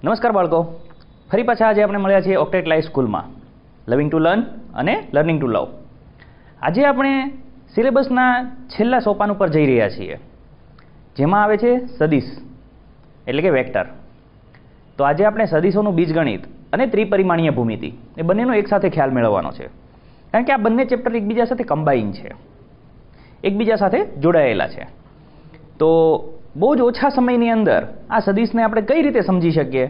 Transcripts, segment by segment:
નમસ્કાર બાળકો, ફરી પાછા આજે આપણે મળ્યા છીએ ઓક્ટેટ લાઈવ સ્કૂલમાં લવિંગ ટુ લર્ન અને લર્નિંગ ટુ લવ. આજે આપણે સિલેબસના છેલ્લા સોપાન ઉપર જઈ રહ્યા છીએ, જેમાં આવે છે સદિશ એટલે કે વેક્ટર. તો આજે આપણે સદિશોનું બીજગણિત અને ત્રિપરિમાણીય ભૂમિતિ એ બંનેનો એકસાથે ખ્યાલ મેળવવાનો છે, કારણ કે આ બંને ચેપ્ટર એકબીજા સાથે કમ્બાઈન છે, એકબીજા સાથે જોડાયેલા છે. તો બહુ જ ઓછા સમયની અંદર આ સદિશને આપણે કઈ રીતે સમજી શકીએ,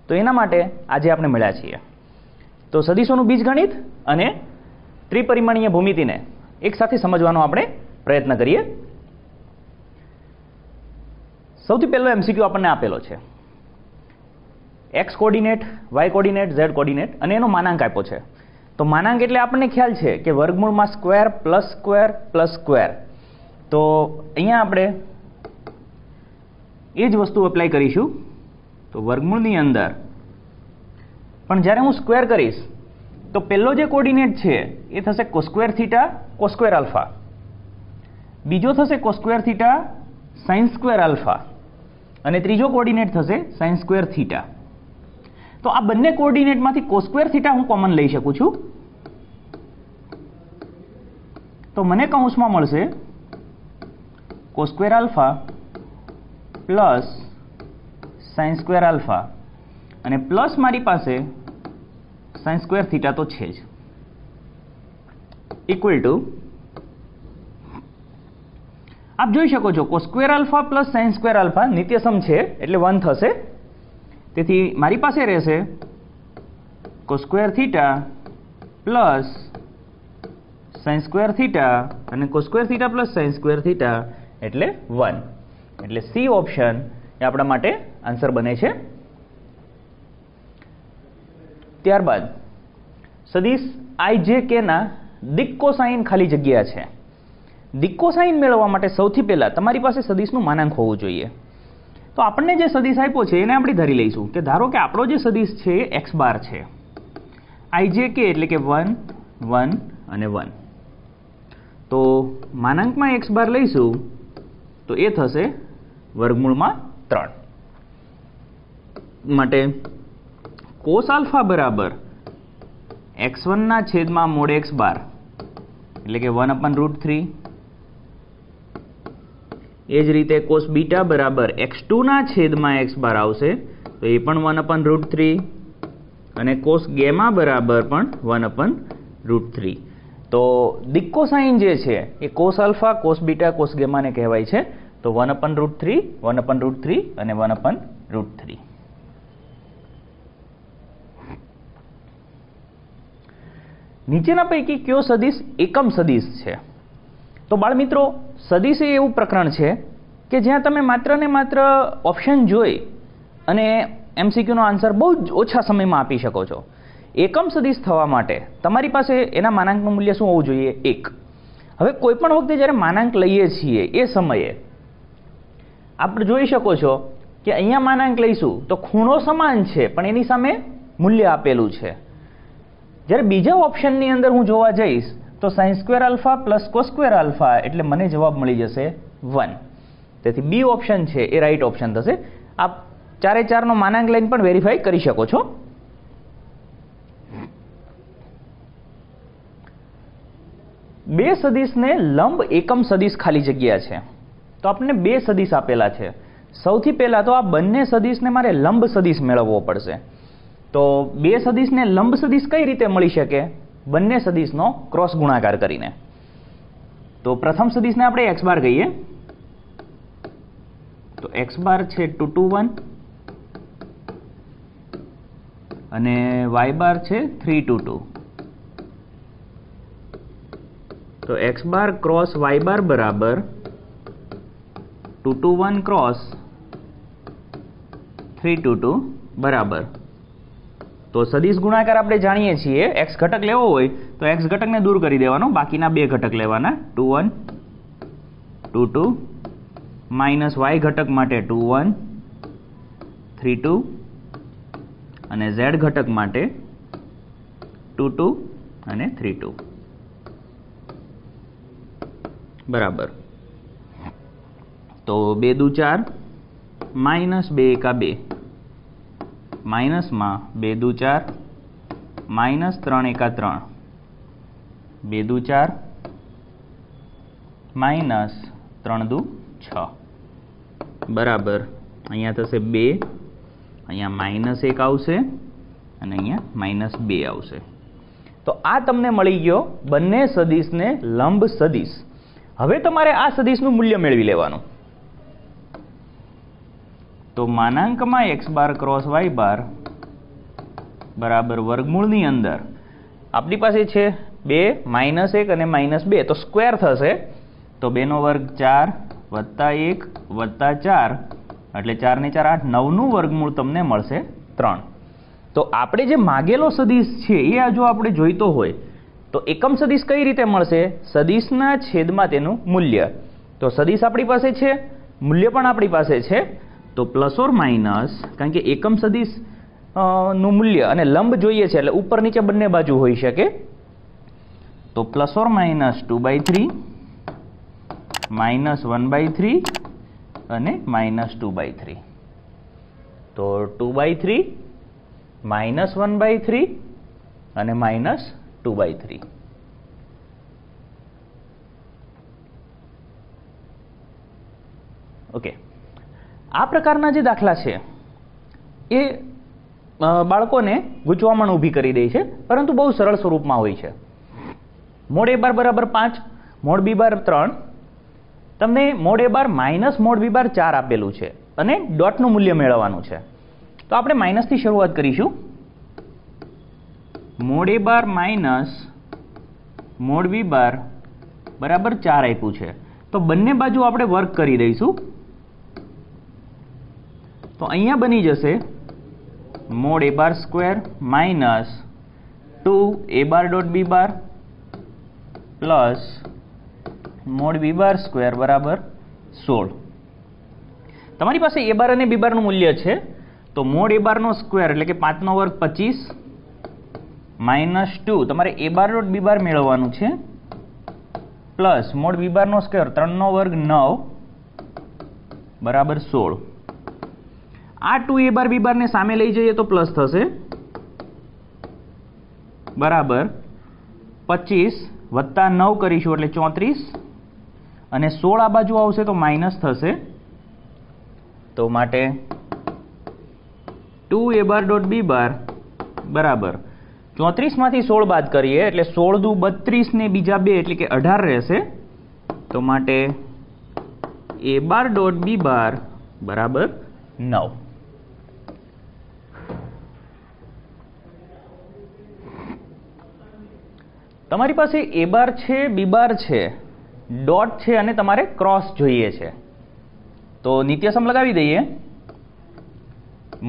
તો એના માટે આજે આપણે મળ્યા છીએ. તો સદિશોનું બીજગણિત અને ત્રિપરિમાણીય ભૂમિતિને એકસાથે સમજવાનો આપણે પ્રયત્ન કરીએ. સૌથી પહેલો MCQ આપણને આપેલો છે, x coordinate, y coordinate, z coordinate અને એનો માનાંક આપ્યો છે. તો માનાંક એટલે આપણને ખ્યાલ છે કે વર્ગમૂળમાં square plus square plus square. તો અહીંયા આપણે એ જ વસ્તુ એપ્લાય કરીશું. તો વર્ગમૂળની અંદર પણ જ્યારે હું સ્ક્વેર કરીશ તો પહેલો જે કોર્ડિનેટ છે એ થશે કોસ્ક્વેર થીટા કોસ્ક્વેર આલ્ફા, બીજો થશે cos square theta sign square alpha અને ત્રીજો કોર્ડિનેટ થશે સાઇન સ્ક્વેર થીટા. તો આ બંને કોર્ડિનેટમાંથી કોસ્ક્વેર થીટા હું કોમન લઈ શકું છું. તો મને કૌંસમાં મળશે cos square alpha plus sine square alpha અને પ્લસ મારી પાસે સાઇન સ્ક્વેર થીટા તો છે જ, ઇક્વલ ટુ આપ જોઈ શકો છો cos square alpha plus sine square alpha નિત્યસમ છે એટલે 1 થશે. તેથી મારી પાસે રહેશે cos square theta plus sine square theta અને cos square theta plus sine square theta એટલે 1. એટલે સી ઓપ્શન એ આપણા માટે આન્સર બને છે. ત્યારબાદ સદિશ IJK ના દિક કોસાઇન ખાલી જગ્યા છે. દિક કોસાઇન મેળવવા માટે સૌથી પહેલા તમારી પાસે સદિશનું માનાંક હોવું જોઈએ. તો આપણને જે સદિશ આપ્યો છે એને આપણે ધારી લઈશું કે ધારો કે આપણો જે સદિશ છે એ x બાર છે, IJK એટલે કે 1 1 અને 1. તો માનાંકમાં x બાર લઈશું તો એ થશે વર્ગમૂળમાં 3. માટે કોસ આલ્ફા બરાબર x1 ના છેદમાં મોડ x બાર એટલે કે 1/√3. એ જ રીતે કોસ બીટા બરાબર x2 ના છેદમાં x બાર આવશે તો એ પણ 1/√3 અને કોસ ગેમા બરાબર પણ 1/√3. તો દિક કોસાઇન જે છે એ cos alpha, cos beta, cos ગેમાને કહેવાય છે. તો 1/√3, 1/√3 અને 1/√3. નીચેના પૈકી કયો સદિશ એકમ સદિશ છે? તો બાળમિત્રો, સદિશ એ એવું પ્રકરણ છે કે જ્યાં તમે માત્ર ને માત્ર ઓપ્શન જોઈ અને MCQ નો આન્સર બહુ જ ઓછા સમયમાં આપી શકો છો. એકમ સદિશ થવા માટે તમારી પાસે એના માનાંકનું મૂલ્ય શું હોવું જોઈએ? 1. હવે કોઈ પણ વખતે જ્યારે માનાંક લઈએ છીએ એ સમયે આપણે જોઈ શકો છો કે અહીંયા માનાંક લઈશું તો ખૂણો સમાન છે પણ એની સામે મૂલ્ય આપેલું છે. જ્યારે બીજા ઓપ્શનની અંદર હું જોવા જઈશ તો sign square alpha plus cos square alpha એટલે મને જવાબ મળી જશે 1. તેથી બી ઓપ્શન છે એ રાઈટ ઓપ્શન થશે. આપ 4 નો માનાંક લઈને પણ વેરીફાઈ કરી શકો છો. બે સદિશને લંબ એકમ સદિશ ખાલી જગ્યા છે. તો આપણને બે સદિશ આપેલા છે. સૌથી પહેલા તો આ બંને સદિશને મારે લંબ સદિશ મેળવવો પડશે. તો બે સદિશને લંબ સદિશ કઈ રીતે મળી શકે? બંને સદિશનો ક્રોસ ગુણાકાર કરીને. તો પ્રથમ સદિશને આપણે x બાર કહીએ. તો x બાર છે 2 2 1 અને y બાર છે 3 2 2. તો x બાર ક્રોસ y બાર બરાબર 2 2 1 ક્રોસ 3 2 2 બરાબર. તો સદિશ ગુણાકાર આપણે જાણીએ છીએ, x ઘટક લેવો હોય તો x ઘટકને દૂર કરી દેવાનો, બાકીના બે ઘટક લેવાના 2 1 2 2 માઇનસ y ઘટક માટે 2 1 3 2 અને z ઘટક માટે 2 2 અને 3 2 બરાબર. તો 2 દુ 4 -2 * 2 માઇનસમાં 2 દુ 4 માઇનસ 3 એકા 3 2 દુ 4 માઇનસ 3 દુ 6 બરાબર અહીંયા થશે 2, અહીંયા માઇનસ 1 આવશે અને અહીંયા માઇનસ 2 આવશે. તો આ તમને મળી ગયો બંને સદિશને લંબ સદિશ. હવે તમારે આ સદિશનું મૂલ્ય મેળવી લેવાનું. તો માનાંકમાં x બાર ક્રોસ y બાર બરાબર વર્ગમૂળની અંદર આપણી પાસે છે 2 માઇનસ 1 અને માઇનસ 2 તો સ્ક્વેર થશે. તો 2 નો વર્ગ 4 વત્તા 1 વત્તા 4 એટલે 4 ને 4 8 9નું વર્ગમૂળ તમને મળશે 3. તો આપણે જે માગેલો સદિશ છે એ જો આપણે જોઈતો હોય તો એકમ સદિશ કઈ રીતે મળશે? સદિશના છેદમાં તેનું મૂલ્ય. તો સદિશ આપણી પાસે છે, મૂલ્ય પણ આપણી પાસે છે. તો પ્લસ ઓર માઇનસ, કારણ કે એકમ સદિશ નું મૂલ્ય અને લંબ જોઈએ છે એટલે ઉપર નીચે બંને બાજુ હોઈ શકે. તો પ્લસ ઓર માઇનસ 2/3 માઇનસ 1/3 અને માઇનસ 2/3. તો 2/3 માઇનસ 1/3 અને માઇનસ 2/3. ઓકે, આ પ્રકારના જે દાખલા છે એ બાળકોને ગૂંચવણ ઊભી કરી દે છે, પરંતુ બહુ સરળ સ્વરૂપમાં હોય છે. મોડ a બાર બરાબર 5, મોડ b બાર 3, તમને mode a bar minus mode b બાર 4 આપેલું છે અને ડોટનું મૂલ્ય મેળવવાનું છે. તો આપણે માઇનસથી શરૂઆત કરીશું. Mode a bar minus mode b બાર બરાબર 4 આપ્યું છે. તો બંને બાજુ આપણે વર્ક કરી દઈશું. તો અહીંયા બની જશે mode a bar square minus 2 a bar dot b bar plus mode b bar square બરાબર 16. તમારી પાસે a બાર અને b બારનું મૂલ્ય છે. તો મોડ a બારનો સ્ક્વેર એટલે કે 5 નો વર્ગ 25 માઇનસ 2 તમારે a બાર ડોટ b બાર મેળવવાનું છે પ્લસ મોડ b બારનો સ્ક્વેર 3 નો વર્ગ 9 બરાબર 16. આ 2 a બાર b બારને સામે લઈ જઈએ તો પ્લસ થશે બરાબર 25 વત્તા 9 કરીશું એટલે 34 અને 16 આ બાજુ આવશે તો માઇનસ થશે. તો માટે 2 a બાર ડોટ b બાર બરાબર 34 માંથી 16 બાદ કરીએ એટલે 16 દુ 32 ને બીજા 2 એટલે કે 18 રહેશે. તો માટે a બાર ડોટ b બાર બરાબર 9. તમારી પાસે a બાર છે, b બાર છે, ડોટ છે અને તમારે ક્રોસ જોઈએ છે. તો નિત્યસમ લગાવી દઈએ.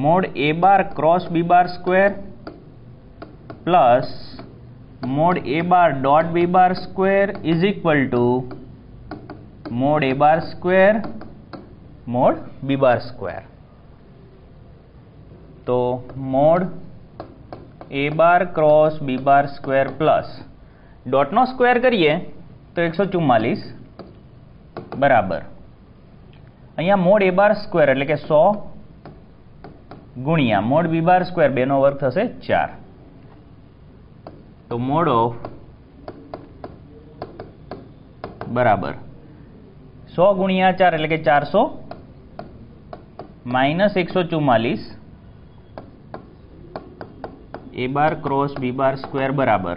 Mod a bar cross b bar square plus mod a bar dot b bar square is equal to mod a bar square mod b bar square. તો mod a bar cross b bar square plus ડોટનો square કરીએ તો 144 બરાબર અહીંયા mode a bar square એટલે કે 100 ગુણ્યા mode b bar square 2 નો વર્ગ થશે 4. તો મોડ ઓફ બરાબર 100 ગુણ્યા 4 એટલે કે 400 minus 144 a bar cross b bar square બરાબર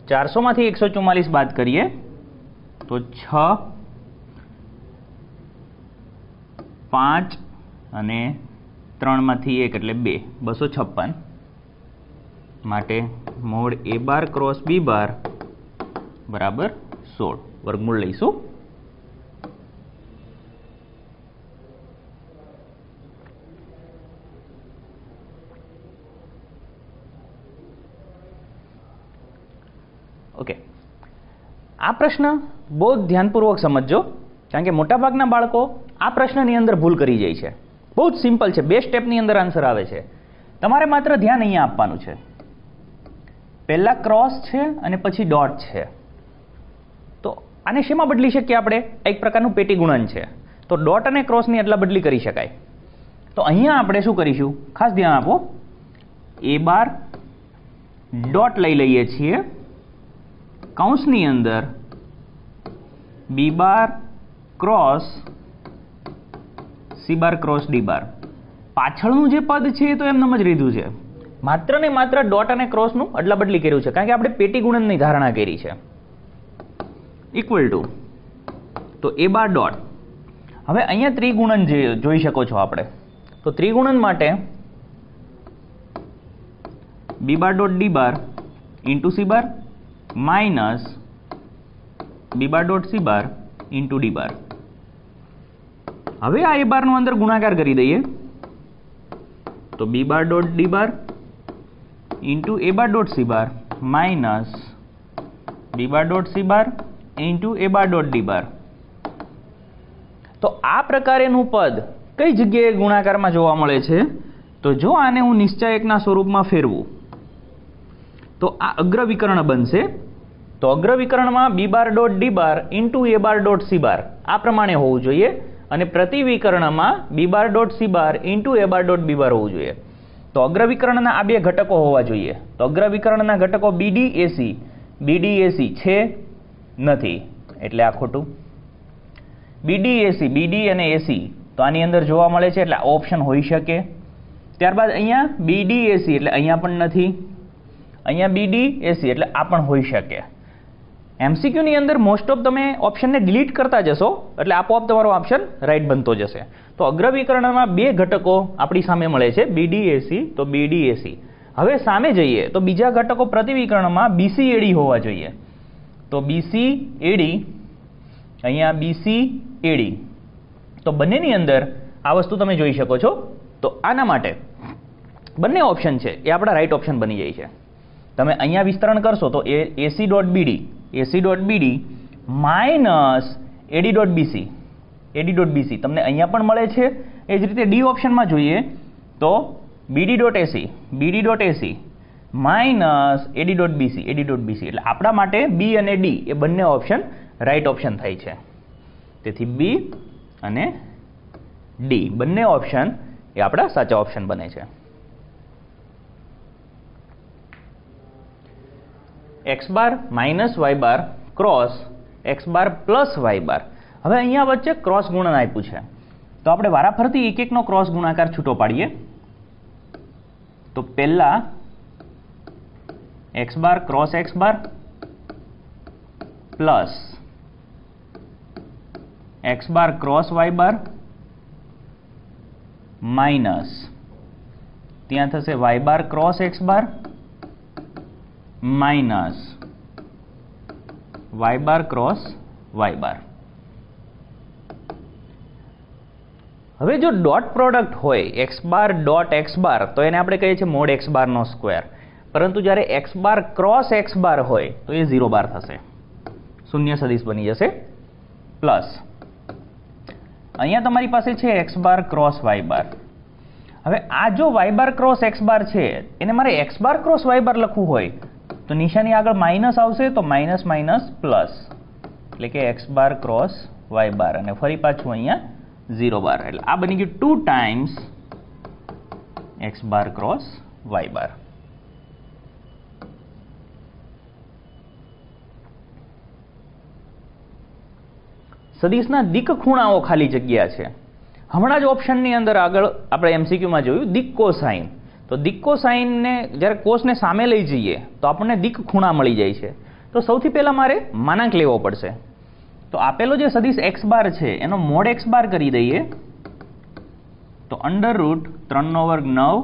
400 માંથી 144 બાદ કરીએ તો 6 5 અને 3 માંથી 1 એટલે 2 256 માટે mode a bar cross b બાર બરાબર 16 વર્ગમૂળ લઈશું. ઓકે, આ પ્રશ્ન બહુ ધ્યાનપૂર્વક સમજજો, કારણ કે મોટાભાગના બાળકો આ પ્રશ્નની અંદર ભૂલ કરી જાય છે. બહુ જ સિમ્પલ છે, 2 સ્ટેપની અંદર આન્સર આવે છે. તમારે માત્ર ધ્યાન અહીંયા આપવાનું છે. પહેલા ક્રોસ છે અને પછી ડોટ છે. તો આને શેમાં બદલી શકીએ આપણે? એક પ્રકારનું પેટી ગુણન છે. તો ડોટ અને ક્રોસની અદલા બદલી કરી શકાય. તો અહીંયા આપણે શું કરીશું, ખાસ ધ્યાન આપો. એ બાર ડોટ લઈ લઈએ છીએ કૌંસની અંદર બી બાર ક્રોસ સી બાર ક્રોસ ડી બાર. પાછળનું જે પદ છે એ તો એમનેમ જ લીધું છે, માત્ર ને માત્ર ડોટ અને ક્રોસનું અદલા બદલી કર્યું છે, કારણ કે આપણે પેટી ગુણનની ધારણા કરી છે. ઇક્વલ ટુ તો એ બાર ડોટ. હવે અહીંયા ત્રિગુણન જે જોઈ શકો છો આપણે, તો ત્રિગુણન માટે B bar dot D bar into C bar minus B bar dot C bar into D bar. હવે આ એ બારનો અંદર ગુણાકાર કરી દઈએ તો B bar dot D bar into A bar dot C bar minus B bar dot C bar into A bar dot D bar. તો આ પ્રકારેનું પદ કઈ જગ્યાએ ગુણાકારમાં જોવા મળે છે? તો જો આને હું નિશ્ચયકના સ્વરૂપમાં ફેરવું તો આ અગ્રવિકર્ણ બનશે. તો અગ્રવિકર્ણમાં બી bar dot D bar into A bar dot C બાર આ પ્રમાણે હોવું જોઈએ, અને પ્રતિવિકર્ણમાં બી bar dot C bar into A bar dot B બાર હોવું જોઈએ. તો અગ્રવિકર્ણના આ બે ઘટકો હોવા જોઈએ. તો અગ્રવિકર્ણના ઘટકો બીડી એસી છે નથી, એટલે આ ખોટું. બીડી અને એસી તો આની અંદર જોવા મળે છે, એટલે આ ઓપ્શન હોઈ શકે. ત્યારબાદ અહીંયા બીડી એસી એટલે અહીંયા પણ નથી, અહીંયા બીડી એસી એટલે આ પણ હોઈ શકે. એમસીક્યુની અંદર મોસ્ટ ઓફ તમે ઓપ્શનને ડિલીટ કરતા જશો એટલે આપોઆપ તમારો ઓપ્શન રાઈટ બનતો જશે. તો અગ્રવિકર્ણમાં બે ઘટકો આપણી સામે મળે છે, બીડી એસી તો બીડી એસી. હવે સામે જઈએ તો બીજા ઘટકો પ્રતિવિકર્ણમાં બીસી એડી હોવા જોઈએ. તો બીસી એડી, અહીંયા બીસી એડી, તો બંનેની અંદર આ વસ્તુ તમે જોઈ શકો છો. તો આના માટે બંને ઓપ્શન છે એ આપણા રાઈટ ઓપ્શન બની જાય છે. તમે અહીંયા વિસ્તરણ કરશો તો એસી ડોટ બીડી માઇનસ એડી ડોટ બીસી તમને અહીંયા પણ મળે છે. એ જ રીતે ડી ઓપ્શનમાં જોઈએ તો બીડી ડોટ એસી માઇનસ એડી ડોટ બીસી એટલે આપણા માટે બી અને ડી એ બંને ઓપ્શન રાઈટ ઓપ્શન થાય છે. તેથી બી અને ડી બંને ઓપ્શન એ આપણા સાચા ઓપ્શન બને છે. એક્સ બાર માઇનસ વાય બાર cross x bar plus Y બાર. હવે અહીંયા વચ્ચે ક્રોસ ગુણન આપ્યું છે, તો આપણે વારાફરતી એક એકનો ક્રોસ ગુણાકાર છૂટો પાડીએ. તો પહેલા x bar cross x bar plus x bar cross Y bar minus ત્યાં થશે વાય બાર cross x bar minus Y બાર ક્રોસ વાય બાર. હવે જો ડોટ પ્રોડક્ટ હોય x bar dot x bar તો એને આપણે કહીએ છીએ મોડ એક્સ બાર નો સ્ક્વેર, પરંતુ જ્યારે x bar cross x bar હોય તો એ 0 બાર થશે, શૂન્ય સદિશ બની જશે. પ્લસ અહીંયા તમારી પાસે છે એક્સ બાર ક્રોસ વાય બાર. હવે આ જો વાય બાર ક્રોસ એક્સ બાર છે એને મારે એક્સ બાર ક્રોસ વાય બાર લખવું હોય તો નિશાની આગળ માઇનસ આવશે, તો માઇનસ માઇનસ પ્લસ, એટલે કે એક્સ બાર ક્રોસ વાય બાર અને ફરી પાછું અહીંયા 0 બાર, એટલે આ બની ગયું 2 times x bar cross Y બાર. સદિશના દિક ખૂણાઓ ખાલી જગ્યા છે. હમણાં જ ઓપ્શનની અંદર આગળ આપણે એમસીક્યુમાં જોયું દિક કોસાઇન. તો દિક કોસાઇનને જ્યારે કોસને સામે લઈ જઈએ તો આપણને દિક ખૂણા મળી જાય છે. તો સૌથી પહેલાં મારે માનાંક લેવો પડશે. તો આપેલો જે સદિશ એક્સ બાર છે એનો મોડ એક્સ બાર કરી દઈએ તો અંડર રૂટ 3 નો વર્ગ 9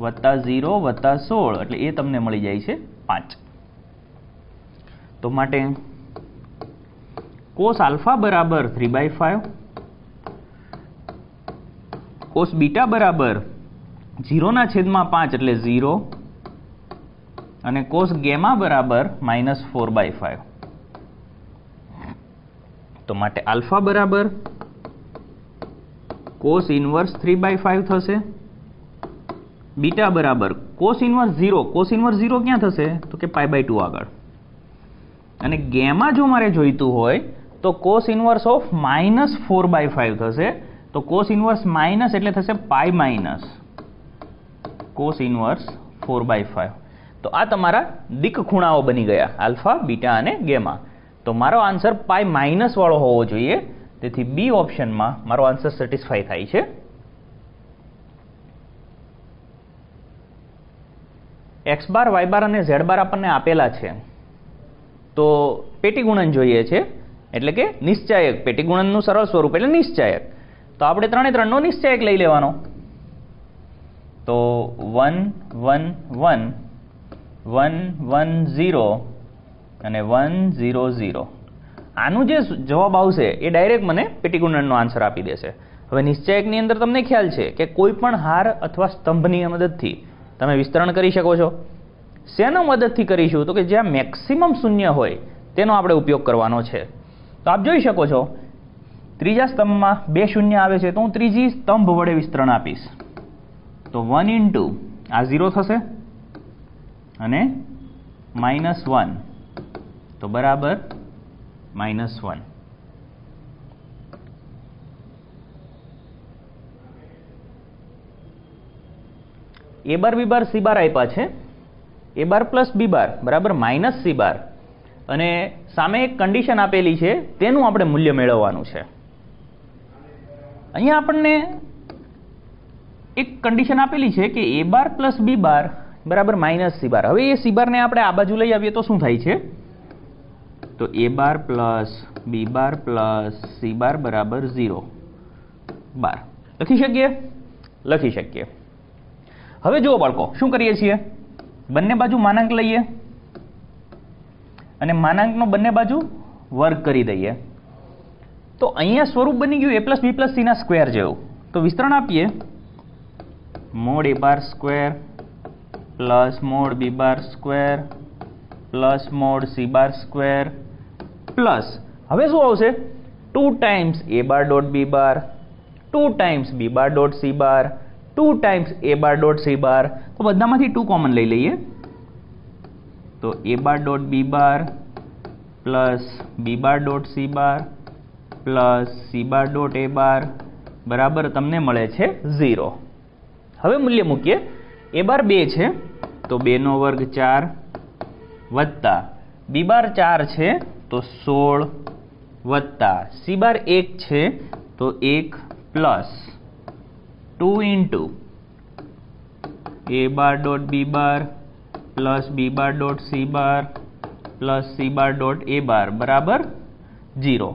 વત્તા 0 વત્તા 16 એટલે એ તમને મળી જાય છે 5. તો માટે કોસ આલ્ફા બરાબર 3/5, કોસ બીટા બરાબર 0/5 એટલે 0 અને કોસ ગેમા બરાબર -4/5. તો માટે આલ્ફા બરાબર કોસ ઇન્વર્સ 3/5 થશે, બીટા બરાબર કોસ ઇન્વર્સ 0, કોસ ઇન્વર્સ 0 ક્યાં થશે તો કે π/2 આગળ, અને ગેમા જો મારે જોઈતું હોય તો કોસ ઇન્વર્સ ઓફ -4/5 થશે. તો કોસ ઇન્વર્સ માઇનસ એટલે થશે π- cos ઇનવર્સ 4/5. તો આ તમારા દિક ખૂણાઓ બની ગયા, આલ્ફા, બીટા અને ગેમા. તો મારો આન્સર પાઈ માઇનસ વાળો હોવો જોઈએ, તેથી બી ઓપ્શનમાં મારો આન્સર સેટિસ્ફાઈ થાય છે. એક્સ બાર, વાય બાર અને ઝેડ બાર આપણને આપેલા છે, તો પેટી ગુણન જોઈએ છે, એટલે કે નિશ્ચાયક. પેટી ગુણનનું સરળ સ્વરૂપ એટલે નિશ્ચાયક. તો આપણે 3 એ 3નો નિશ્ચાયક લઈ લેવાનો. તો 1 1 1 1 1 0 અને 1 0 0. આનું જે જવાબ આવશે એ ડાયરેક્ટ મને પેટી ગુણનનો આન્સર આપી દેશે. હવે નિશ્ચાયકની અંદર તમને ખ્યાલ છે કે કોઈ પણ હાર અથવા સ્તંભની મદદથી તમે વિસ્તરણ કરી શકો છો. શેનો મદદથી કરીશું? તો કે જ્યાં મેક્સિમમ શૂન્ય હોય તેનો આપણે ઉપયોગ કરવાનો છે. તો આપ જોઈ શકો છો ત્રીજા સ્તંભમાં 2 શૂન્ય આવે છે, તો હું ત્રીજી સ્તંભ વડે વિસ્તરણ આપીશ. તો 1 ઇન્ટુ આ 0 થશે અને -1, તો બરાબર -1. એ બાર, બી બાર, સી બાર આપ્યા છે. એ બાર પ્લસ બી બાર બરાબર માઇનસ સી બાર, અને સામે એક કન્ડિશન આપેલી છે, તેનું આપણે મૂલ્ય મેળવવાનું છે. અહીંયા આપણને એક કન્ડિશન આપેલી છે કે એ બાર પ્લસ બી બાર બરાબર માઇનસ સી બાર. હવે એ સી બારને આપણે આ બાજુ લઈ આવીએ તો શું થાય છે? તો A bar plus B bar plus C બાર બરાબર 0 બાર. લખી શકીએ? લખી શકીએ. હવે જુઓ બાળકો, શું કરીએ છીએ? બંને બાજુ માનાંક લઈએ અને માનાંકનો બંને બાજુ વર્ગ કરી દઈએ. તો અહીંયા સ્વરૂપ બની ગયું a પ્લસ બી પ્લસ સીના સ્ક્વેર જેવું. તો વિસ્તરણ આપીએ, mod A bar square plus mod B bar square plus mod C bar square plus, હવે શું આવશે? 2 times A bar dot B bar, 2 times B bar dot C bar, 2 times A bar dot C bar. તો બધામાંથી 2 common લઈ લઈએ. તો A bar dot B bar plus B bar dot C bar plus C bar dot એ બાર બરાબર તમને મળે છે 0. હવે મૂલ્ય મૂકીએ. એ બાર 2 છે, તો 2 નો વર્ગ 4 વત્તા બી બાર 4 છે, તો 16 વત્તા સી બાર 1 છે, તો 1 plus 2 into A bar dot B bar plus B bar dot C bar plus C bar dot એ બાર બરાબર 0.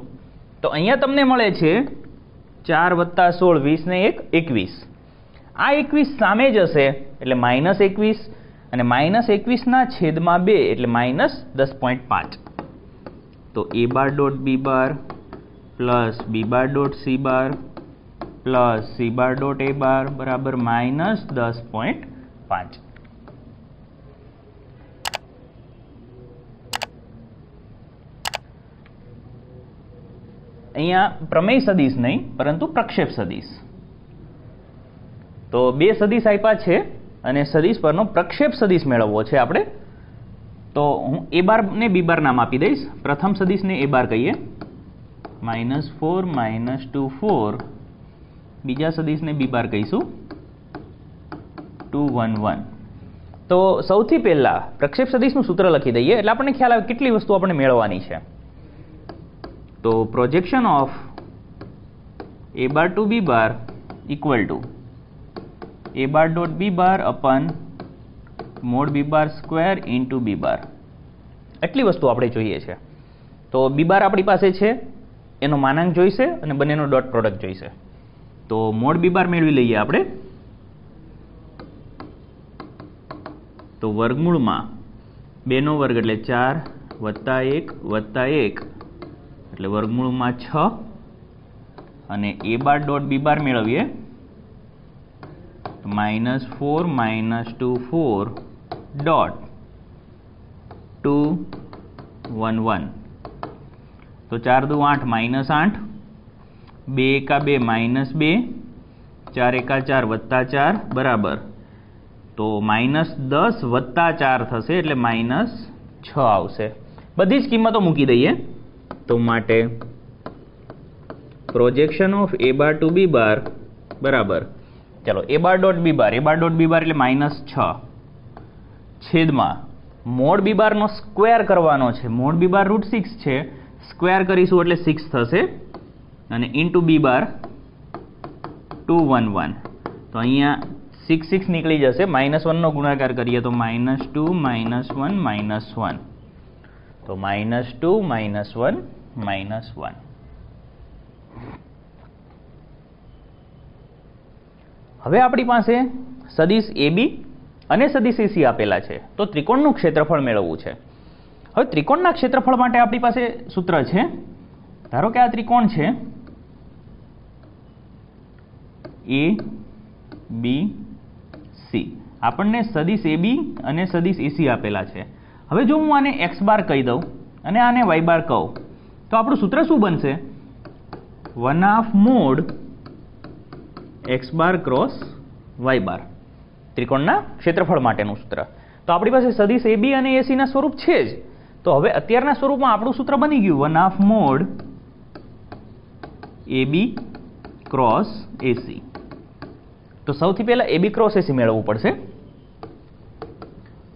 તો અહીંયા તમને મળે છે 4 વત્તા 16, 20 ને 1 21. આ 21 સામે જ હશે એટલે -21, અને -21 છેદમાં 2 એટલે -10.5. તો A bar dot B bar plus B bar dot C bar plus C bar dot એ બાર બરાબર -10.5. અહીંયા પ્રમેય સદિશ નહીં પરંતુ પ્રક્ષેપ સદિશ. તો 2 સદિશ આપ્યા છે અને સદિશ પરનો પ્રક્ષેપ સદિશ મેળવવો છે આપણે. તો હું એ બાર ને બી બાર નામ આપી દઈશ. પ્રથમ સદિશને એ બાર કહીએ, -4 -2 4. બીજા સદિશને બી બાર કહીશું 2 1 1. તો સૌથી પહેલા પ્રક્ષેપ સદિશનું સૂત્ર લખી દઈએ એટલે આપણને ખ્યાલ આવે કેટલી વસ્તુ આપણે મેળવવાની છે. તો projection of A bar to B bar equal to A bar dot B bar upon mod B bar square into B bar. એટલી વસ્તુ આપણે જોઈએ છે. તો બી બાર આપણી પાસે છે, એનો માનાંક જોઈશે અને બંનેનો ડોટ પ્રોડક્ટ જોઈશે. તો મોડ બી બાર મેળવી લઈએ આપણે. તો વર્ગમૂળમાં 2 નો વર્ગ એટલે 4 વત્તા 1 વત્તા 1 એટલે વર્ગમૂળમાં 6, અને એ બાર ડોટ બી બાર મેળવીએ -4 -2 4 ડોટ 2 1 1. તો 4 દુ 8 -8, 2 એકા 2 -2, 4 એકા 4 વત્તા 4 બરાબર. તો -10 વત્તા 4 થશે એટલે -6 આવશે. બધી જ કિંમતો મૂકી દઈએ. તો માટે projection of A bar to B bar બરાબર चलो ए बार डॉट बी बार એટલે -6 છેદમાં મોડ બી બારનો સ્ક્વેર કરવાનો છે. મોડ બી બાર √6 છે, સ્ક્વેર કરીશું એટલે 6 થશે અને ઇન્ટુ બી બાર 211. તો અહીંયા 6 6 નીકળી જશે. -1 નો ગુણાકાર કરીએ તો -2 -1 -1. તો -2 -1 -1. હવે આપણી પાસે સદિશ AB અને સદિશ AC આપેલા છે. તો ત્રિકોણનું ક્ષેત્રફળ મેળવવું છે. હવે ત્રિકોણના ક્ષેત્રફળ માટે આપણી પાસે સૂત્ર છે. ધારો કે આ ત્રિકોણ છે ABC. આપણને સદિશ AB અને સદિશ AC આપેલા છે. હવે જો હું આને x બાર કહી દઉં અને આને y બાર કહું તો આપણું સૂત્ર શું બનશે? 1/2 mode x bar cross y બાર. ત્રિકોણના ક્ષેત્રફળ માટેનું સૂત્ર. તો આપણી પાસે સદિશ AB અને AC ના સ્વરૂપ છે જ. તો હવે અત્યારના સ્વરૂપમાં આપણું સૂત્ર બની ગયું 1/2 મોડ AB ક્રોસ AC. તો સૌથી પહેલા AB ક્રોસ AC મેળવવું પડશે.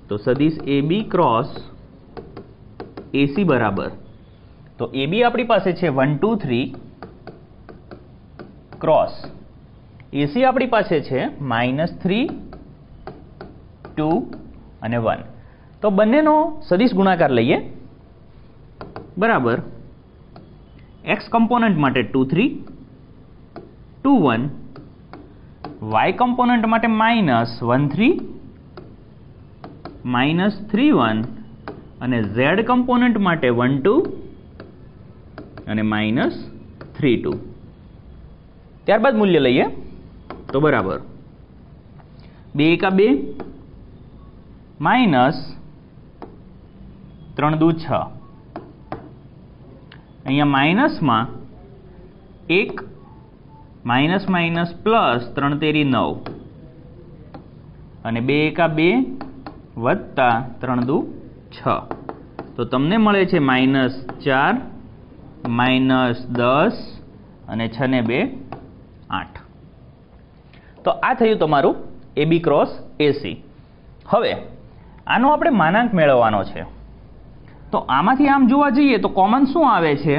તો સદિશ AB ક્રોસ AC બરાબર, તો AB આપણી પાસે છે 1 2 3 ક્રોસ AC આપણી પાસે છે -3 2 અને 1. તો બંનેનો સદિશ ગુણાકાર લઈએ બરાબર. x કમ્પોનન્ટ માટે 2 3 2 1, y કમ્પોનન્ટ માટે -1 3 -3 1 અને z કમ્પોનન્ટ માટે 1 2 અને -3 2. ત્યારબાદ મૂલ્ય લઈએ તો બરાબર 2 × 2 -3 × 6. અહીંયા માઇનસમાં 1 પ્લસ 3 તેરી 9 અને 2 × 2 વત્તા 3 દુ 6. તો તમને મળે છે -4 -10 અને 6 ને 2 8. તો આ થયું તમારું AB ક્રોસ AC. હવે આનો આપણે માનાંક મેળવવાનો છે. તો આમાંથી આમ જોવા જઈએ તો કોમન શું આવે છે?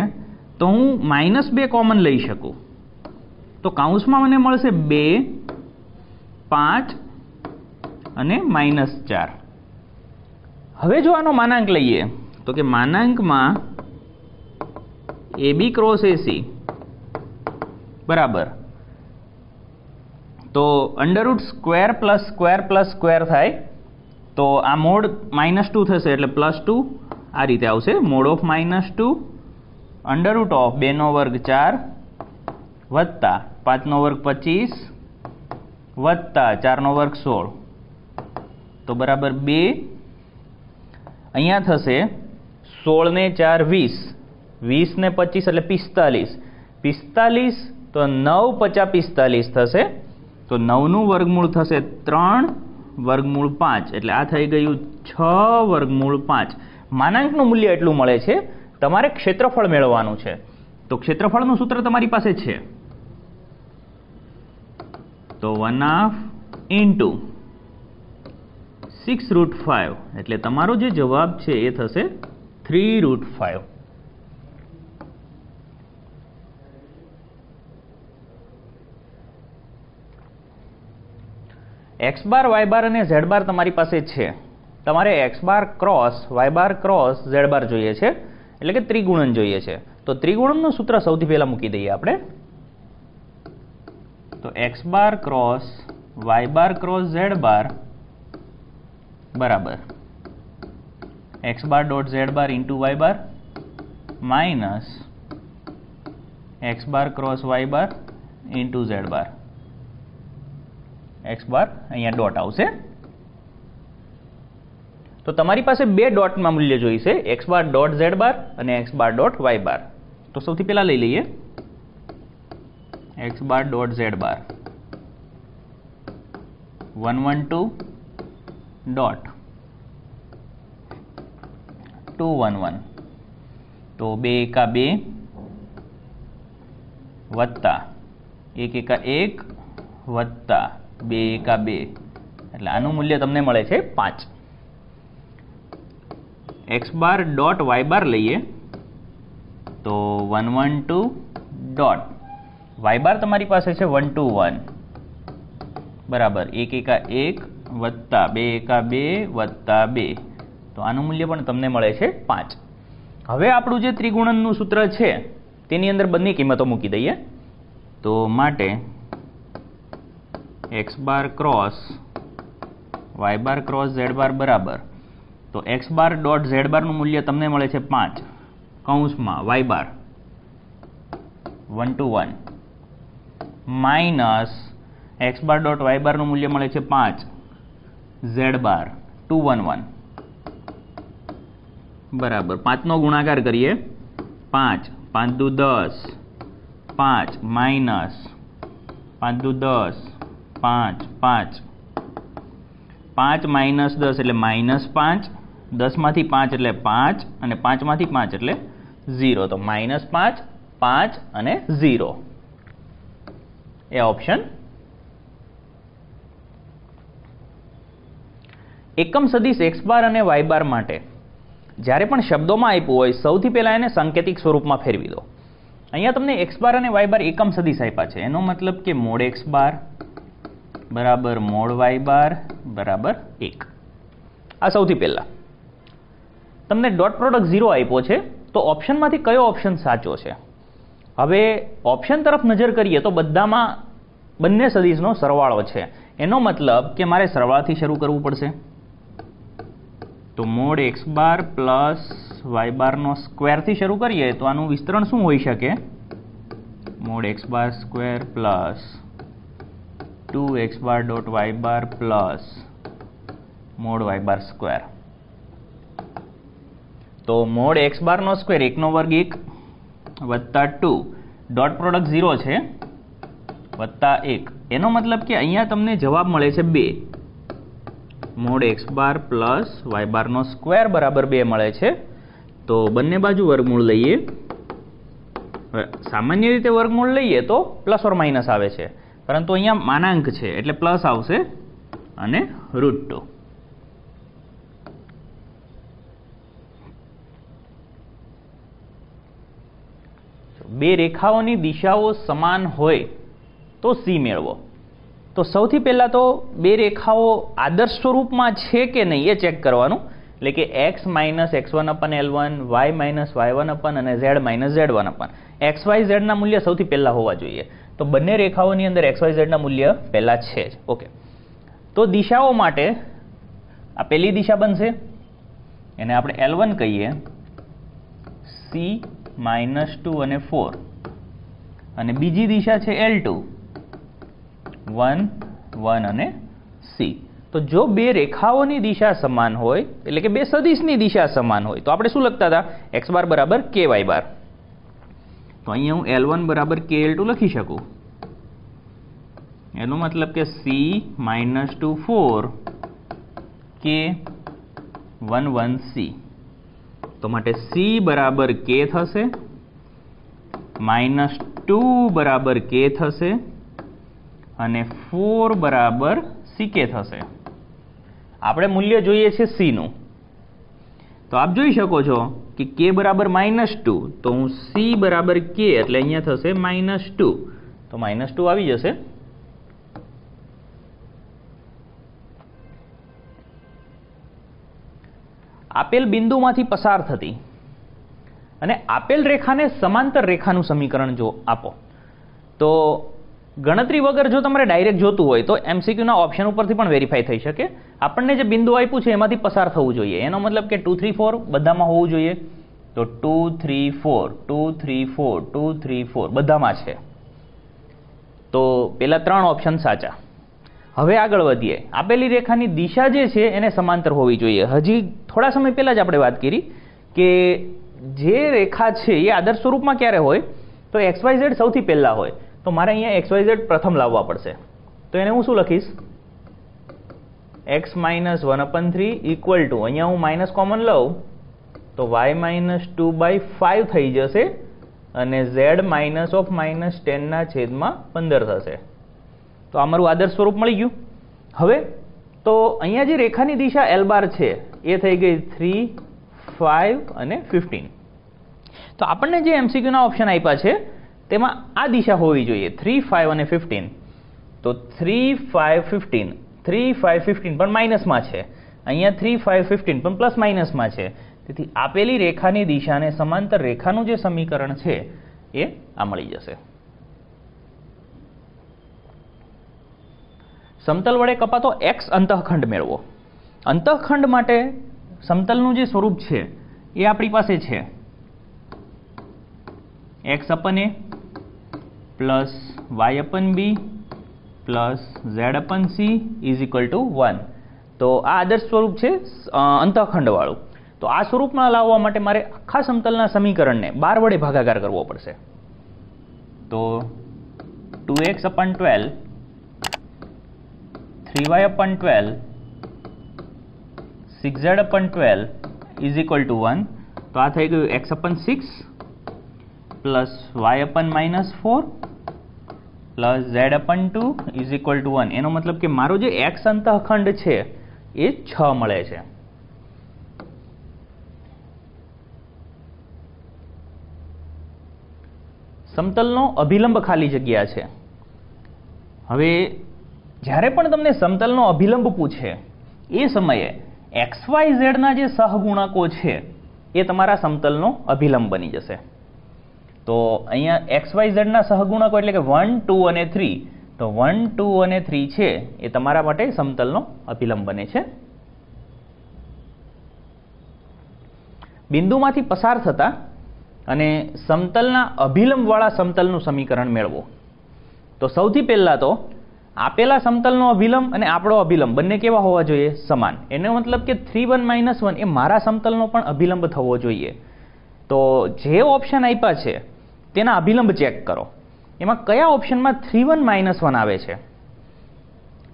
તો હું -2 કોમન લઈ શકું. તો કૌંસમાં મને મળશે 2 5 અને -4. હવે જો આનો માનાંક લઈએ તો કે માનાંકમાં AB ક્રોસ AC બરાબર, તો √square plus square plus square થાય. તો આ મોડ -2 થશે એટલે +2 આ રીતે આવશે. મોડ ઓફ -2 √2 નો વર્ગ 4 વત્તા 5 નો વર્ગ 25 વત્તા 4 નો વર્ગ 16. તો બરાબર 2. અહીંયા થશે 16 ને 4 20, 20 ને 25 એટલે 45, 45 તો 9 × 50 45 થશે. તો 9 નું વર્ગમૂળ થશે 3 વર્ગમૂળ 5 એટલે આ થઈ ગયું 6 વર્ગમૂળ 5. માનાંકનું મૂલ્ય એટલું મળે છે. તમારે ક્ષેત્રફળ મેળવવાનું છે. તો ક્ષેત્રફળનું સૂત્ર તમારી પાસે છે. તો 1/2 × 6√5 એટલે તમારો જે જવાબ છે એ થશે 3√5. x બાર y બાર અને z બાર તમારી પાસે છે. તમારે x bar cross y bar cross z બાર જોઈએ છે, એટલે કે ત્રિગુણન જોઈએ છે. તો ત્રિગુણનનું સૂત્ર સૌથી પહેલા મૂકી દઈએ આપણે. તો x bar cross y bar cross z bar બરાબર x bar dot z bar into y bar minus x bar cross y bar into z bar. x bar અહીંયા ડોટ આવશે. તો તમારી પાસે બે ડોટમાં મૂલ્ય જોઈશે, x બાર ડોટ z બાર અને x બાર ડોટ y બાર. તો સૌથી પહેલા લઈ લઈએ x બાર ડોટ z બાર 112 ડોટ 211. તો 2 × 2 વત્તા 1 × 1 વત્તા 2 એકા 2 એટલે આનું મૂલ્ય તમને મળે છે 5. x બાર ડોટ y બાર લઈએ તો 112 ડોટ y બાર તમારી પાસે છે 121 બરાબર 1 એકા 1 વત્તા 2 એકા 2 વત્તા 2 તો આનું મૂલ્ય પણ તમને મળે છે 5. હવે આપણું જે ત્રિગુણનનું સૂત્ર છે તેની અંદર બંને કિંમતો મૂકી દઈએ તો માટે x bar cross y bar cross z bar બરાબર તો x બાર ડોટ z બારનું મૂલ્ય તમને મળે છે 5 કૌંસમાં y બાર 121 minus x bar dot y બારનું મૂલ્ય મળે છે 5 z બાર 211 બરાબર 5 નો ગુણાકાર કરીએ 5 5 દુ 10 5 માઇનસ 5 દુ 10 5 5 5 માઇનસ 10 એટલે માઇનસ 5 10 માંથી 5 એટલે 5 અને 5 માંથી 5 એટલે 0 તો માઇનસ 5 5 અને 0 એ ઓપ્શન. એકમ સદિશ x બાર અને y બાર માટે જ્યારે પણ શબ્દોમાં આપ્યું હોય સૌથી પહેલા એને સંકેતિક સ્વરૂપમાં ફેરવી દો. અહીંયા તમને x બાર અને y બાર એકમ સદિશ આપ્યા છે એનો મતલબ કે મોડ x બાર બરાબર મોડ y બાર બરાબર 1. આ સૌથી પહેલા તમને ડોટ પ્રોડક્ટ 0 આપ્યો છે તો ઓપ્શનમાંથી કયો ઓપ્શન સાચો છે? હવે ઓપ્શન તરફ નજર કરીએ તો બધામાં બંને સદિશનો સરવાળો છે એનો મતલબ કે મારે સરવાળાથી શરૂ કરવું પડશે તો મોડ x બાર પ્લસ y બારનો સ્ક્વેરથી શરૂ કરીએ તો આનું વિસ્તરણ શું હોઈ શકે? મોડ x બાર સ્ક્વેર પ્લસ 2x બાર ડોટ y બાર પ્લસ મોડ y બાર સ્ક્વેર. તો મોડ x બારનો સ્ક્વેર 1 નો વર્ગ 1 વત્તા 2 ડોટ પ્રોડક્ટ 0 છે વત્તા 1 એનો મતલબ કે અહીંયા તમને જવાબ મળે છે 2 મોડ x બાર પ્લસ y બારનો સ્ક્વેર બરાબર 2 મળે છે. તો બંને બાજુ વર્ગમૂળ લઈએ. સામાન્ય રીતે વર્ગમૂળ લઈએ તો પ્લસ ઓર માઇનસ આવે છે પરંતુ અહીંયા માનાંક છે એટલે પ્લસ આવશે અને √2. બે રેખાઓની દિશાઓ સમાન હોય તો C મેળવો. તો સૌથી પહેલા તો બે રેખાઓ આદર્શ સ્વરૂપમાં છે કે નહીં એ ચેક કરવાનું એટલે કે x minus x1 અપન L1 y minus y1 અપન અને z minus z1 અપન x y z ના મૂલ્ય સૌથી પહેલા હોવા જોઈએ. તો બંને રેખાઓની અંદર x y z ના મૂલ્ય પહેલા છે જ. ઓકે તો દિશાઓ માટે આ પહેલી દિશા બનશે એને આપણે L1 કહીએ C -2 અને 4 અને બીજી દિશા છે L2 1 1 અને C. તો જો બે રેખાઓની દિશા સમાન હોય એટલે કે બે સદિશની દિશા સમાન હોય તો આપણે શું લખતા હતા x બાર બરાબર ky બાર. તો અહીંયા હું L1 બરાબર KL2 લખી શકું એનો મતલબ કે C -2 4 K 1 1 C. તો માટે C બરાબર K થશે -2 બરાબર K થશે અને 4 બરાબર CK થશે. આપણે મૂલ્ય જોઈએ છે C નું તો આપ જોઈ શકો છો કે K બરાબર -2 તો હું C બરાબર K એટલે અહીંયા થશે -2 તો -2 આવી જશે. આપેલ બિંદુમાંથી પસાર થતી અને આપેલ રેખાને સમાંતર રેખાનું સમીકરણ જો આપો તો ગણતરી વગર જો તમારે ડાયરેક્ટ જોતું હોય તો MCQના ઓપ્શન ઉપરથી પણ વેરીફાઈ થઈ શકે. આપણને જે બિંદુ આપ્યું છે એમાંથી પસાર થવું જોઈએ એનો મતલબ કે 2 3 4 બધામાં હોવું જોઈએ. તો 2 3 4 2 3 4 2 3 4 બધામાં છે તો પેલા 3 ઓપ્શન સાચા. હવે આગળ વધીએ. આપેલી રેખાની દિશા જે છે એને સમાંતર હોવી જોઈએ. હજી થોડા સમય પહેલા જ આપણે વાત કરી કે જે રેખા છે એ આદર્શ સ્વરૂપમાં ક્યારે હોય તો XYZ સૌથી પહેલા હોય તો મારે અહીંયા XYZ પ્રથમ લાવવા પડશે. તો એને હું શું લખીશ x -1/3 ઇક્વલ ટુ અહીંયા હું માઇનસ કોમન લઉં તો y -2/5 થઈ જશે અને z -10 ના છેદમાં 15 થશે. તો આ મારું આદર્શ સ્વરૂપ મળી ગયું. હવે તો અહીંયા જે રેખાની દિશા L બાર છે એ થઈ ગઈ 3, 5 અને 15. તો આપણને જે MCQના ઓપ્શન આપ્યા છે તેમાં આ દિશા હોવી જોઈએ 3, 5 અને 15. તો 3, 5, 15, 3, 5, 15 પણ માઇનસમાં છે. અહીંયા 3, 5, 15 પણ પ્લસ માઇનસમાં છે. તેથી આપેલી રેખાની દિશાને સમાંતર રેખાનું જે સમીકરણ છે એ આ મળી જશે. સમતલ વડે કપાતો x અંતઃખંડ મેળવો. અંતઃખંડ માટે સમતલનું જે સ્વરૂપ છે એ આપણી પાસે છે x/a plus y/b plus z/c is equal two 1. તો આ આદર્શ સ્વરૂપ છે અંતઃખંડવાળું. તો આ સ્વરૂપમાં લાવવા માટે મારે આખા સમતલના સમીકરણને 12 વડે ભાગાકાર કરવો પડશે. તો 2x/12 3y/12 6z/12 is equal two 1. તો આ થઈ ગયું x/6 plus y/-4 plus z/2 is equal two 1. એનો મતલબ કે મારો જે x અંતઃખંડ છે એ 6 મળે છે. સમતલનો અભિલંબ ખાલી જગ્યા છે. હવે જ્યારે પણ તમને સમતલનો અભિલંબ પૂછે એ સમયે XYZ ના જે સહગુણકો છે એ તમારા સમતલનો અભિલંબ બની જશે. તો અહીંયા XYZ ના સહગુણકો એટલે કે 1, 2 અને 3. તો 1, 2 અને 3 છે એ તમારા માટે સમતલનો અભિલંબ બને છે. બિંદુમાંથી પસાર થતા અને સમતલના અભિલંબવાળા સમતલનું સમીકરણ મેળવો. તો સૌથી પહેલાં તો આપેલા સમતલનો અભિલંબ અને આપણો અભિલંબ બંને કેવા હોવા જોઈએ? સમાન. એનો મતલબ કે 3, 1, -1 એ મારા સમતલનો પણ અભિલંબ થવો જોઈએ. તો જે ઓપ્શન આપ્યા છે તેના અભિલંબ ચેક કરો. એમાં કયા ઓપ્શનમાં 3, 1, -1 આવે છે?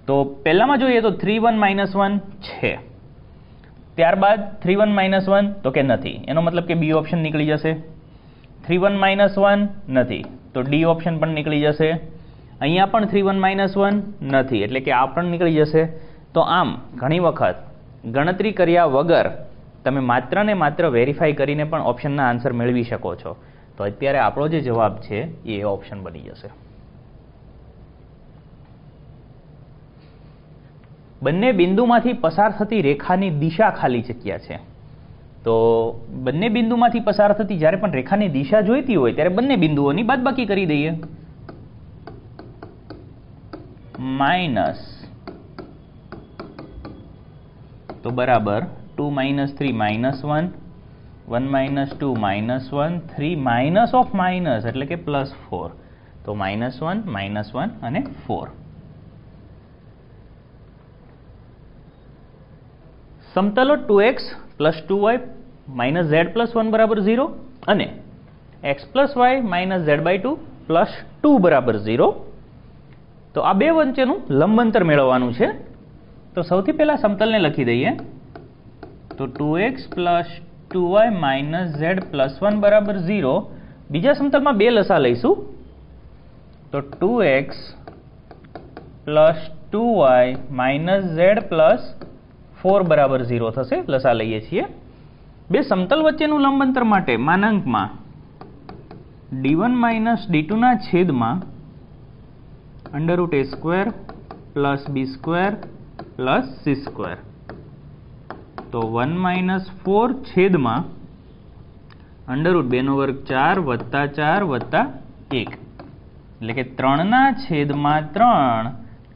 તો પહેલામાં જોઈએ તો 3, 1, -1 છે. ત્યારબાદ 3, 1, -1 તો કે નથી. એનો મતલબ કે બી ઓપ્શન નીકળી જશે. 3, 1, -1 નથી તો ડી ઓપ્શન પણ નીકળી જશે. અહીંયા પણ 3, 1, -1 નથી એટલે કે આ પણ નીકળી જશે. તો આમ ઘણી વખત ગણતરી કર્યા વગર તમે માત્ર ને માત્ર વેરીફાઈ કરીને પણ ઓપ્શનના આન્સર મેળવી શકો છો. તો અત્યારે આપણો જે જવાબ છે એ ઓપ્શન બની જશે. બંને બિંદુમાંથી પસાર થતી રેખાની દિશા ખાલી જગ્યા છે. તો બંને બિંદુમાંથી પસાર થતી જ્યારે પણ રેખાની દિશા જોઈતી હોય ત્યારે બંને બિંદુઓની બાદબાકી કરી દઈએ. માઇનસ તો બરાબર 2 - 3 -1, 1 - 2 -1, 3 માઇનસ ઓફ માઇનસ એટલે કે +4. તો -1, -1 અને 4. સમતલો 2x + 2y - z+1 બરાબર 0 અને x + y - z/2 + 2 બરાબર 0. તો આ બે વચ્ચેનું લંબાંતર મેળવવાનું છે. તો સૌથી પહેલા સમતલને લખી દઈએ. તો 2x + 2y - z+1 બરાબર 0. બીજા સમતલમાં બે લસા લઈશું. તો 2x + 2y - z+4 બરાબર 0 થશે. લસા લઈએ છીએ. બે સમતલ વચ્ચેનું લંબાંતર માટે માનાંકમાં d1 - d2 ના છેદમાં √a² + b² + c². તો 1 - 4 છેદમાં √2² 4 + 4 + 1 એટલે કે 3/3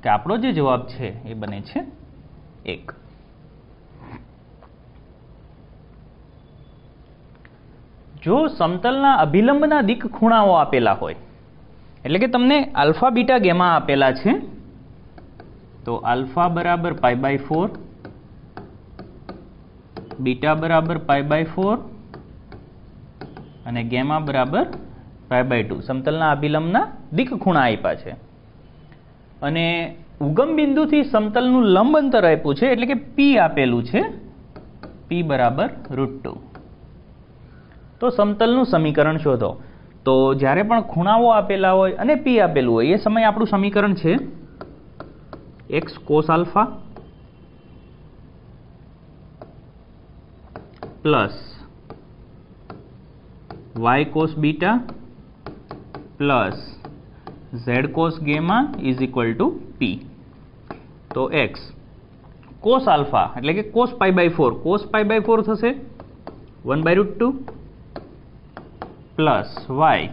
કે આપણો જે જવાબ છે એ બને છે 1. જો સમતલના અભિલંબના દિક ખૂણાઓ આપેલા હોય એટલે કે તમને આલ્ફા, બીટા, ગેમા આપેલા છે. તો આલ્ફા બરાબર π/4, બીટા બરાબર π/4 અને ગેમા બરાબર π/2 સમતલના અભિલંબના દિક ખૂણા આપ્યા છે. અને ઉગમ બિંદુથી સમતલનું લંબ અંતર આપ્યું છે એટલે કે P આપેલું છે. P બરાબર √2. તો સમતલનું સમીકરણ શોધો. તો જ્યારે પણ ખૂણાઓ આપેલા હોય અને P આપેલું હોય એ સમયે આપણું સમીકરણ છે x cos alpha plus y cos beta plus z cos gamma is equal to p. तो एक्स कोस अल्फा એટલે કે cos pi by 4, cos pi by 4 થશે 1/√2 plus y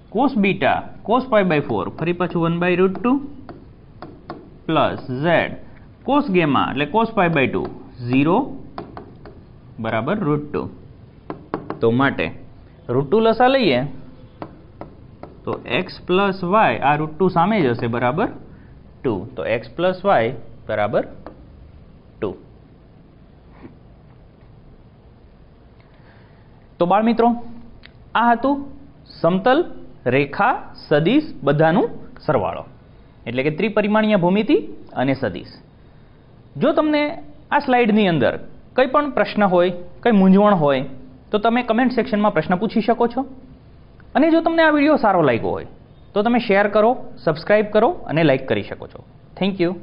cos beta cos pi by 4 ફરી પાછું 1/√2 plus z cos gamma એટલે cos pi by 2 0 બરાબર √2। તો માટે √2 લસા લઈએ તો x પ્લસ વાય આ √2 સામે જ હશે બરાબર 2। તો x પ્લસ વાય બરાબર 2। તો બાળ મિત્રો આ હતું સમતલ રેખા સદિશ બધાનું સરવાળો એટલે કે ત્રિપરિમાણીય ભૂમિતિ અને સદિશ। જો તમને આ સ્લાઇડની અંદર કંઈ પણ પ્રશ્ન હોય, કંઈ મૂંઝવણ હોય તો તમે કમેન્ટ સેક્શનમાં પ્રશ્ન પૂછી શકો છો। અને જો તમને આ વિડીયો સારો લાગ્યો હોય તો તમે શેર કરો, સબસ્ક્રાઇબ કરો અને લાઇક કરી શકો છો। Thank you.